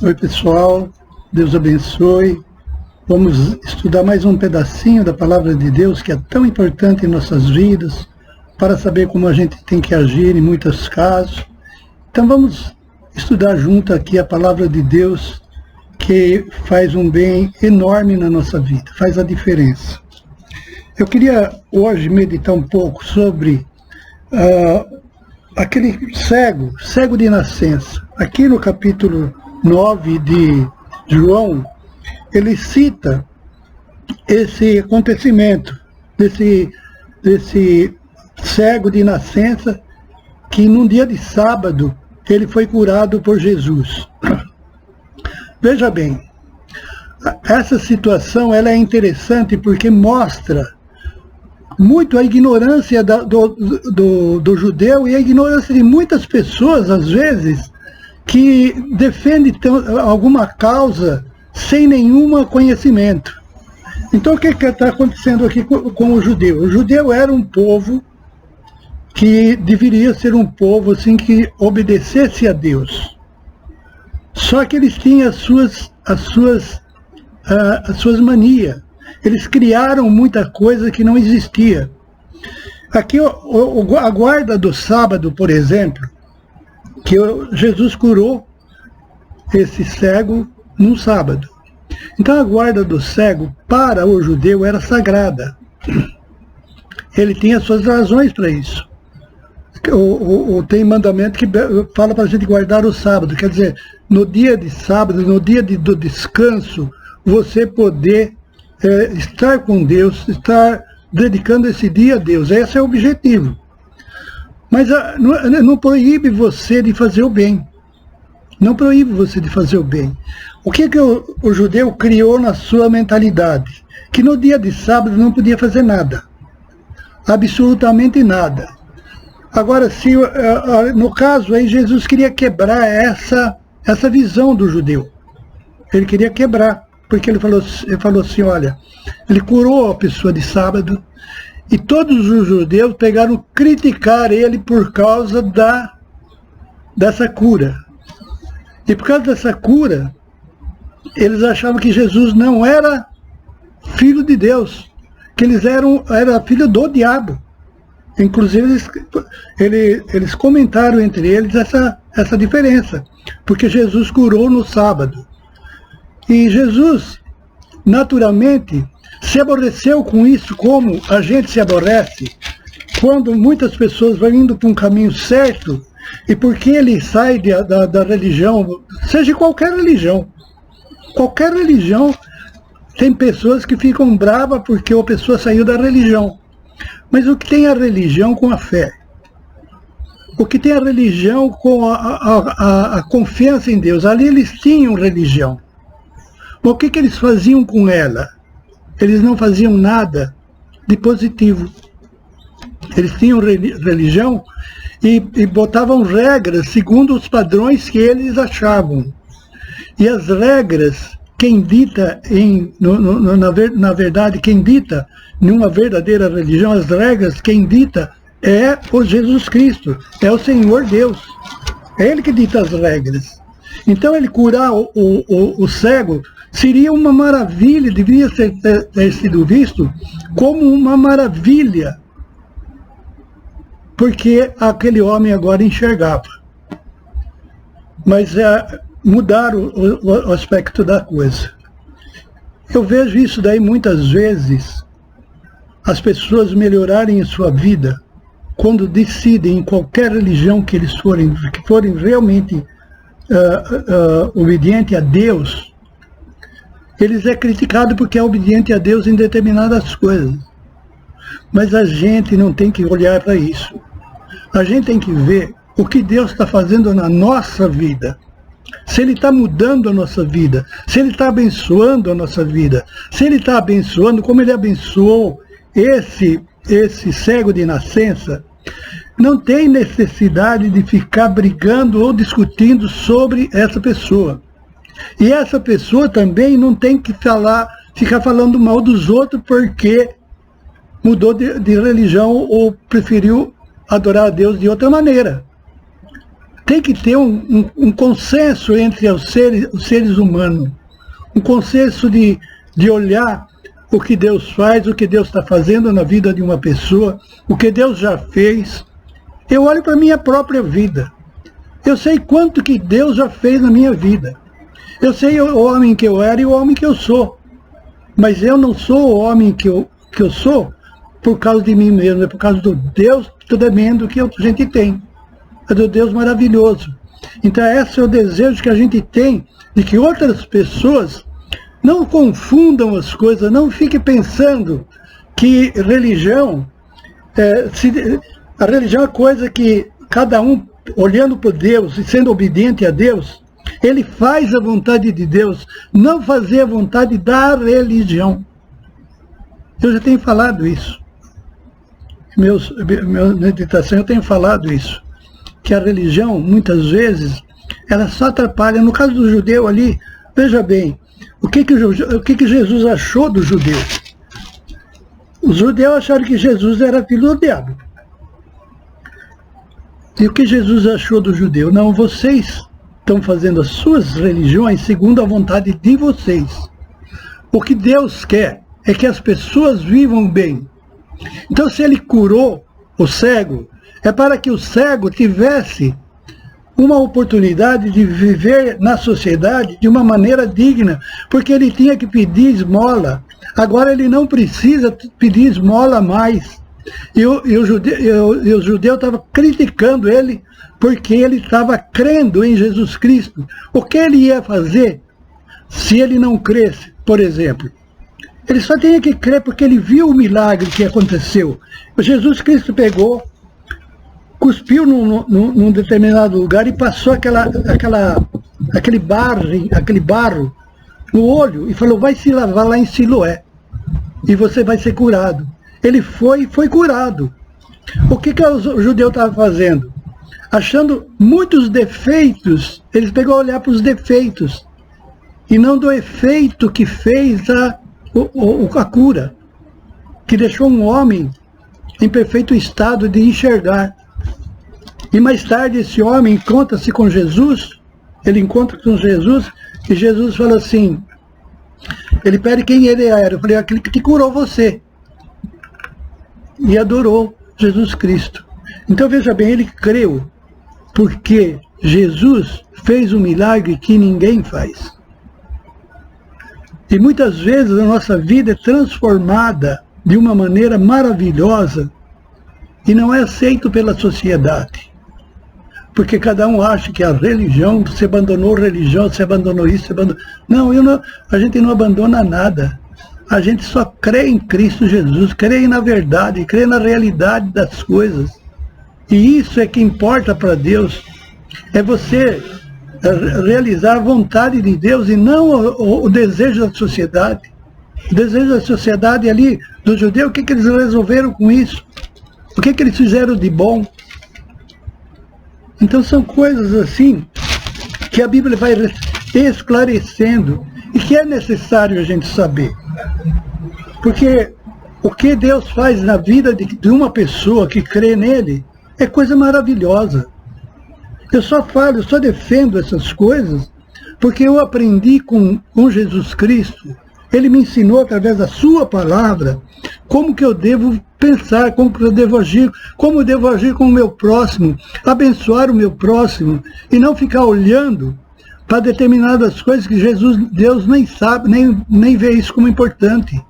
Oi pessoal, Deus abençoe. Vamos estudar mais um pedacinho da Palavra de Deus que é tão importante em nossas vidas, para saber como a gente tem que agir em muitos casos. Então vamos estudar junto aqui a Palavra de Deus, que faz um bem enorme na nossa vida, faz a diferença. Eu queria hoje meditar um pouco sobre aquele cego de nascença. Aqui no capítulo 9 de João, ele cita esse acontecimento, desse cego de nascença, que num dia de sábado ele foi curado por Jesus. Veja bem, essa situação ela é interessante porque mostra muito a ignorância do judeu e a ignorância de muitas pessoas, às vezes, que defendem alguma causa sem nenhum conhecimento. Então o que está acontecendo aqui com o judeu? O judeu era um povo que deveria ser um povo assim, que obedecesse a Deus. Só que eles tinham as suas manias. Eles criaram muita coisa que não existia. Aqui a guarda do sábado, por exemplo, que Jesus curou esse cego no sábado. Então a guarda do cego para o judeu era sagrada. Ele tinha suas razões para isso. Tem mandamento que fala para a gente guardar o sábado. Quer dizer, no dia de sábado, no dia do descanso, você poder estar com Deus, estar dedicando esse dia a Deus. Esse é o objetivo. Mas não proíbe você de fazer o bem. Não proíbe você de fazer o bem. O que o judeu criou na sua mentalidade? Que no dia de sábado não podia fazer nada. Absolutamente nada. Agora, no caso aí, Jesus queria quebrar essa visão do judeu. Ele queria quebrar, porque ele falou assim, olha, ele curou a pessoa de sábado, e todos os judeus pegaram criticar ele por causa dessa cura. E por causa dessa cura, eles achavam que Jesus não era filho de Deus, que era filho do diabo. Inclusive, eles comentaram entre eles essa diferença, porque Jesus curou no sábado. E Jesus, naturalmente, se aborreceu com isso, como a gente se aborrece, quando muitas pessoas vão indo para um caminho certo, e porque ele sai da religião, seja qualquer religião, tem pessoas que ficam bravas porque a pessoa saiu da religião. Mas o que tem a religião com a fé? O que tem a religião com a confiança em Deus? Ali eles tinham religião. Mas o que eles faziam com ela? Eles não faziam nada de positivo. Eles tinham religião e botavam regras segundo os padrões que eles achavam. E as regras, quem dita, na verdade, quem dita numa verdadeira religião, as regras, quem dita é o Jesus Cristo, é o Senhor Deus. É Ele que dita as regras. Então ele curar o cego seria uma maravilha, deveria ter sido visto como uma maravilha, porque aquele homem agora enxergava. Mas mudaram o aspecto da coisa. Eu vejo isso daí muitas vezes, as pessoas melhorarem a sua vida quando decidem em qualquer religião que eles forem realmente obedientes a Deus. Eles é criticado porque é obediente a Deus em determinadas coisas. Mas a gente não tem que olhar para isso. A gente tem que ver o que Deus está fazendo na nossa vida. Se Ele está mudando a nossa vida, se Ele está abençoando a nossa vida, se Ele está abençoando como Ele abençoou esse cego de nascença, não tem necessidade de ficar brigando ou discutindo sobre essa pessoa. E essa pessoa também não tem que ficar falando mal dos outros porque mudou de religião ou preferiu adorar a Deus de outra maneira. tem que ter um consenso entre os seres humanos, um consenso de olhar o que Deus faz, o que Deus está fazendo na vida de uma pessoa, o que Deus já fez. Eu olho para a minha própria vida. Eu sei quanto que Deus já fez na minha vida. Eu sei o homem que eu era e o homem que eu sou. Mas eu não sou o homem que eu sou por causa de mim mesmo, é por causa do Deus tremendo que a gente tem. É do Deus maravilhoso. Então esse é o desejo que a gente tem, de que outras pessoas não confundam as coisas, não fiquem pensando que religião, a religião é coisa que cada um, olhando para Deus e sendo obediente a Deus, ele faz a vontade de Deus, não fazer a vontade da religião. Eu já tenho falado isso. Minha meditação eu tenho falado isso. Que a religião, muitas vezes, ela só atrapalha. No caso do judeu ali, veja bem, o que Jesus achou do judeu? Os judeus acharam que Jesus era filho do diabo. E o que Jesus achou do judeu? Não, vocês estão fazendo as suas religiões segundo a vontade de vocês. O que Deus quer é que as pessoas vivam bem. Então, se ele curou o cego, é para que o cego tivesse uma oportunidade de viver na sociedade de uma maneira digna, porque ele tinha que pedir esmola. Agora ele não precisa pedir esmola mais. E o judeu estava criticando ele, porque ele estava crendo em Jesus Cristo. O que ele ia fazer se ele não cresce, por exemplo? Ele só tinha que crer porque ele viu o milagre que aconteceu. Jesus Cristo pegou, cuspiu num determinado lugar e passou aquele barro no olho e falou, vai se lavar lá em Siloé e você vai ser curado. Ele foi curado. O que o judeu estava fazendo? Achando muitos defeitos, ele pegou a olhar para os defeitos e não do efeito que fez a cura, que deixou um homem em perfeito estado de enxergar. E mais tarde esse homem encontra-se com Jesus, ele encontra com Jesus, e Jesus fala assim, ele pede quem ele era. Eu falei, aquele que te curou você. E adorou Jesus Cristo. Então veja bem, ele creu, porque Jesus fez um milagre que ninguém faz. E muitas vezes a nossa vida é transformada de uma maneira maravilhosa e não é aceito pela sociedade. Porque cada um acha que a religião, você abandonou a religião, você abandonou isso, você abandonou... Não, a gente não abandona nada. A gente só crê em Cristo Jesus, crê na verdade, crê na realidade das coisas. E isso é que importa para Deus. É você realizar a vontade de Deus e não o desejo da sociedade. O desejo da sociedade ali, do judeu, o que eles resolveram com isso? O que eles fizeram de bom? Então são coisas assim que a Bíblia vai esclarecendo e que é necessário a gente saber. Porque o que Deus faz na vida de uma pessoa que crê nele é coisa maravilhosa. Eu só defendo essas coisas porque eu aprendi com Jesus Cristo. Ele me ensinou através da sua palavra como que eu devo pensar, como que eu devo agir, como eu devo agir com o meu próximo, abençoar o meu próximo e não ficar olhando para determinadas coisas que Deus nem sabe, nem vê isso como importante.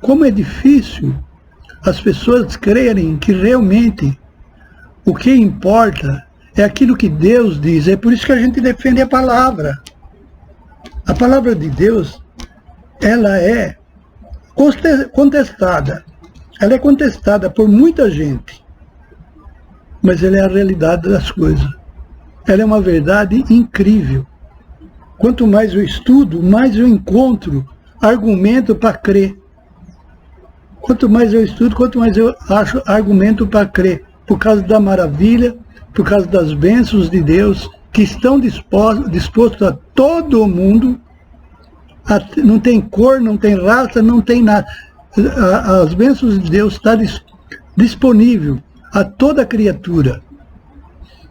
Como é difícil as pessoas crerem que realmente o que importa é aquilo que Deus diz. É por isso que a gente defende a palavra. A palavra de Deus, ela é contestada. Ela é contestada por muita gente. Mas ela é a realidade das coisas. Ela é uma verdade incrível. Quanto mais eu estudo, mais eu encontro argumento para crer. Quanto mais eu estudo, quanto mais eu acho argumento para crer. Por causa da maravilha, por causa das bênçãos de Deus, que estão dispostos a todo mundo, não tem cor, não tem raça, não tem nada. As bênçãos de Deus estão disponíveis a toda criatura.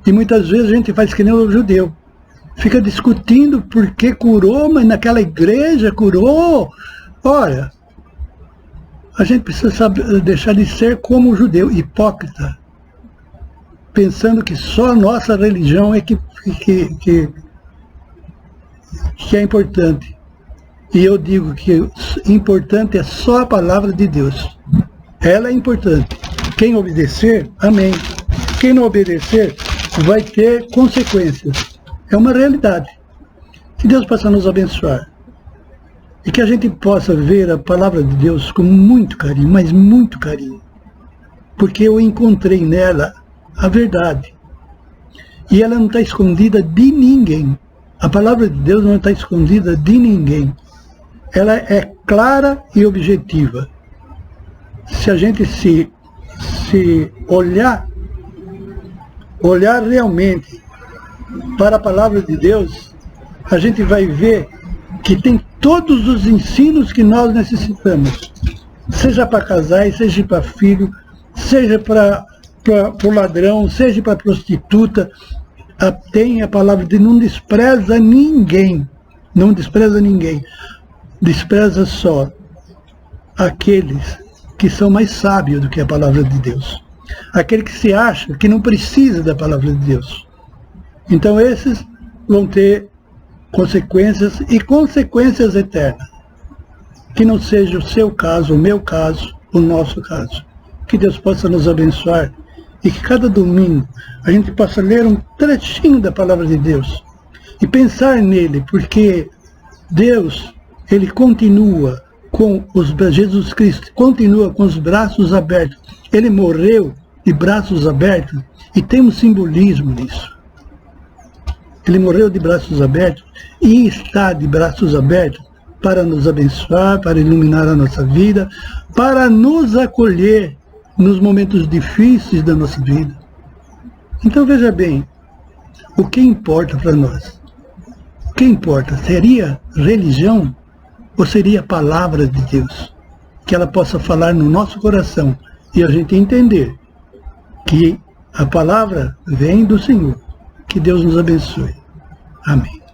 E muitas vezes a gente faz que nem o judeu. Fica discutindo por que curou, mas naquela igreja curou. Olha, a gente precisa deixar de ser como o judeu, hipócrita, pensando que só a nossa religião é que é importante. E eu digo que importante é só a palavra de Deus. Ela é importante. Quem obedecer, amém. Quem não obedecer, vai ter consequências. É uma realidade. Que Deus possa nos abençoar. E que a gente possa ver a palavra de Deus com muito carinho, mas muito carinho. Porque eu encontrei nela a verdade. E ela não está escondida de ninguém. A palavra de Deus não está escondida de ninguém. Ela é clara e objetiva. Se a gente se olhar realmente para a palavra de Deus, a gente vai ver que tem todos os ensinos que nós necessitamos. Seja para casais, seja para filho, seja para o ladrão, seja para a prostituta. Tem a palavra de não despreza ninguém. Não despreza ninguém. Despreza só aqueles que são mais sábios do que a palavra de Deus. Aquele que se acha que não precisa da palavra de Deus. Então esses vão ter consequências e consequências eternas. Que não seja o seu caso, o meu caso, o nosso caso. Que Deus possa nos abençoar e que cada domingo a gente possa ler um trechinho da palavra de Deus e pensar nele, porque Deus, ele continua Jesus Cristo continua com os braços abertos. Ele morreu de braços abertos e tem um simbolismo nisso. Ele morreu de braços abertos e está de braços abertos para nos abençoar, para iluminar a nossa vida, para nos acolher nos momentos difíceis da nossa vida. Então veja bem, o que importa para nós? O que importa? Seria religião ou seria a palavra de Deus? Que ela possa falar no nosso coração e a gente entender que a palavra vem do Senhor. Que Deus nos abençoe. Amém.